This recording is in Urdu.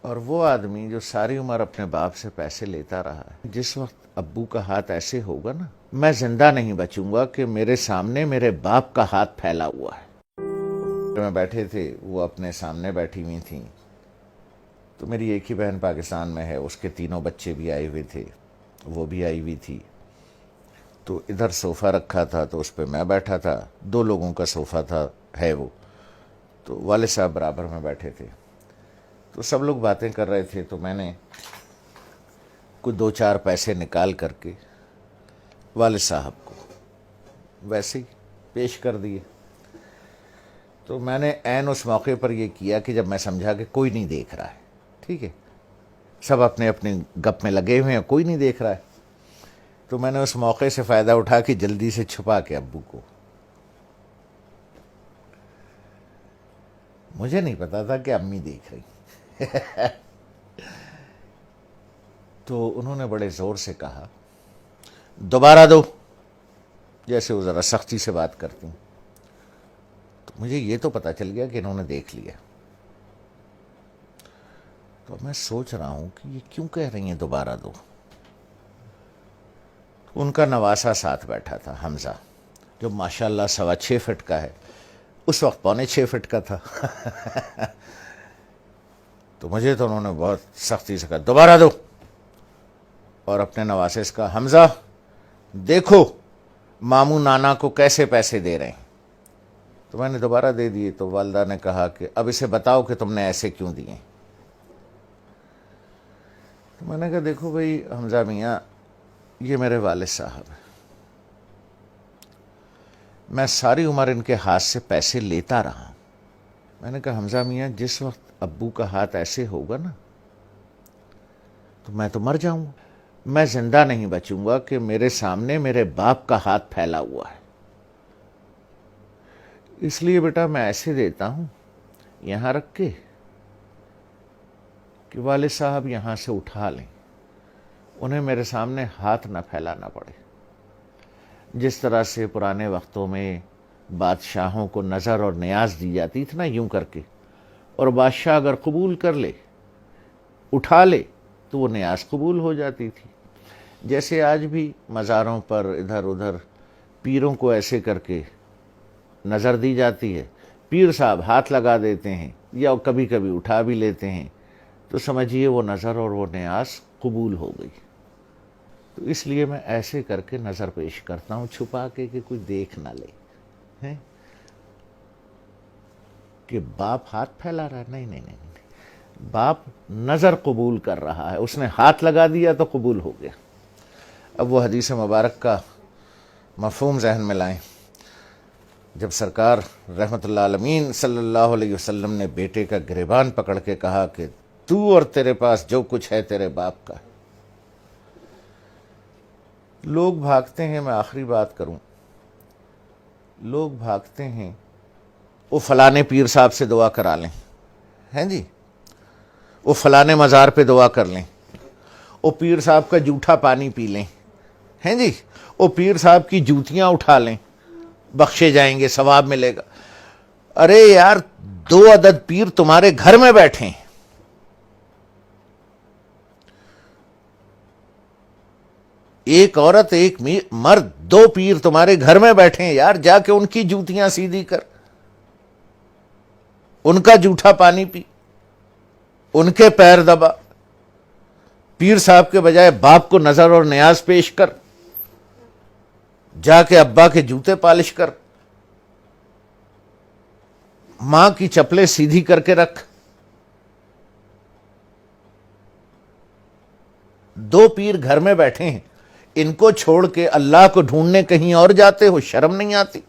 اور وہ آدمی جو ساری عمر اپنے باپ سے پیسے لیتا رہا ہے، جس وقت ابو کا ہاتھ ایسے ہوگا نا، میں زندہ نہیں بچوں گا کہ میرے سامنے میرے باپ کا ہاتھ پھیلا ہوا ہے۔ میں بیٹھے تھے، وہ اپنے سامنے بیٹھی ہوئی تھیں، تو میری ایک ہی بہن پاکستان میں ہے، اس کے تینوں بچے بھی آئے ہوئے تھے، وہ بھی آئی ہوئی تھی۔ تو ادھر صوفہ رکھا تھا تو اس پہ میں بیٹھا تھا، 2 لوگوں کا صوفہ تھا، ہے وہ، تو والد صاحب برابر میں بیٹھے تھے۔ تو سب لوگ باتیں کر رہے تھے، تو میں نے کوئی 2-4 پیسے نکال کر کے والد صاحب کو ویسے ہی پیش کر دیے۔ تو میں نے عین اس موقع پر یہ کیا کہ جب میں سمجھا کہ کوئی نہیں دیکھ رہا ہے، ٹھیک ہے، سب اپنے اپنے گپ میں لگے ہوئے ہیں، کوئی نہیں دیکھ رہا ہے، تو میں نے اس موقع سے فائدہ اٹھا کے جلدی سے چھپا کے ابو کو، مجھے نہیں پتا تھا کہ امی دیکھ رہی، تو انہوں نے بڑے زور سے کہا دوبارہ دو، جیسے وہ ذرا سختی سے بات کرتی ہیں۔ تو مجھے یہ تو پتا چل گیا کہ انہوں نے دیکھ لیا۔ تو میں سوچ رہا ہوں کہ یہ کیوں کہہ رہی ہیں دوبارہ دو۔ ان کا نواسا ساتھ بیٹھا تھا، حمزہ، جو ماشاءاللہ 6.25 فٹ کا ہے، اس وقت 6.25 فٹ کا تھا۔ تو مجھے تو انہوں نے بہت سختی سے کہا دوبارہ دو، اور اپنے نواسے سے کہا حمزہ دیکھو ماموں نانا کو کیسے پیسے دے رہے ہیں۔ تو میں نے دوبارہ دے دیے، تو والدہ نے کہا کہ اب اسے بتاؤ کہ تم نے ایسے کیوں دیے۔ تو میں نے کہا دیکھو بھائی حمزہ میاں، یہ میرے والد صاحب ہیں، میں ساری عمر ان کے ہاتھ سے پیسے لیتا رہا ہوں۔ میں نے کہا حمزہ میاں، جس وقت ابو کا ہاتھ ایسے ہوگا نا، تو میں تو مر جاؤں گا، میں زندہ نہیں بچوں گا کہ میرے سامنے میرے باپ کا ہاتھ پھیلا ہوا ہے، اس لیے بیٹا میں ایسے دیتا ہوں یہاں رکھ کے کہ والد صاحب یہاں سے اٹھا لیں، انہیں میرے سامنے ہاتھ نہ پھیلانا پڑے۔ جس طرح سے پرانے وقتوں میں بادشاہوں کو نظر اور نیاز دی جاتی تھی نا، یوں کر کے، اور بادشاہ اگر قبول کر لے، اٹھا لے، تو وہ نیاز قبول ہو جاتی تھی۔ جیسے آج بھی مزاروں پر ادھر ادھر پیروں کو ایسے کر کے نظر دی جاتی ہے، پیر صاحب ہاتھ لگا دیتے ہیں یا کبھی کبھی اٹھا بھی لیتے ہیں، تو سمجھیے وہ نظر اور وہ نیاز قبول ہو گئی۔ تو اس لیے میں ایسے کر کے نظر پیش کرتا ہوں، چھپا کے کہ کوئی دیکھ نہ لے ہیں کہ باپ ہاتھ پھیلا رہا ہے۔ نہیں نہیں نہیں، باپ نظر قبول کر رہا ہے، اس نے ہاتھ لگا دیا تو قبول ہو گیا۔ اب وہ حدیث مبارک کا مفہوم ذہن میں لائیں، جب سرکار رحمت اللہ عالمین صلی اللہ علیہ وسلم نے بیٹے کا گریبان پکڑ کے کہا کہ تو اور تیرے پاس جو کچھ ہے تیرے باپ کا ہے۔ لوگ بھاگتے ہیں، میں آخری بات کروں، لوگ بھاگتے ہیں وہ فلانے پیر صاحب سے دعا کرا لیں، ہیں جی، وہ فلانے مزار پہ دعا کر لیں، وہ پیر صاحب کا جھوٹا پانی پی لیں، ہیں جی، وہ پیر صاحب کی جوتیاں اٹھا لیں، بخشے جائیں گے، ثواب ملے گا۔ ارے یار، 2 عدد پیر تمہارے گھر میں بیٹھے ہیں، ایک عورت ایک مرد، 2 پیر تمہارے گھر میں بیٹھے ہیں یار، جا کے ان کی جوتیاں سیدھی کر، ان کا جھوٹا پانی پی، ان کے پیر دبا، پیر صاحب کے بجائے باپ کو نظر اور نیاز پیش کر، جا کے ابا کے جوتے پالش کر، ماں کی چپلیں سیدھی کر کے رکھ۔ 2 پیر گھر میں بیٹھے ہیں، ان کو چھوڑ کے اللہ کو ڈھونڈنے کہیں اور جاتے ہو، شرم نہیں آتی؟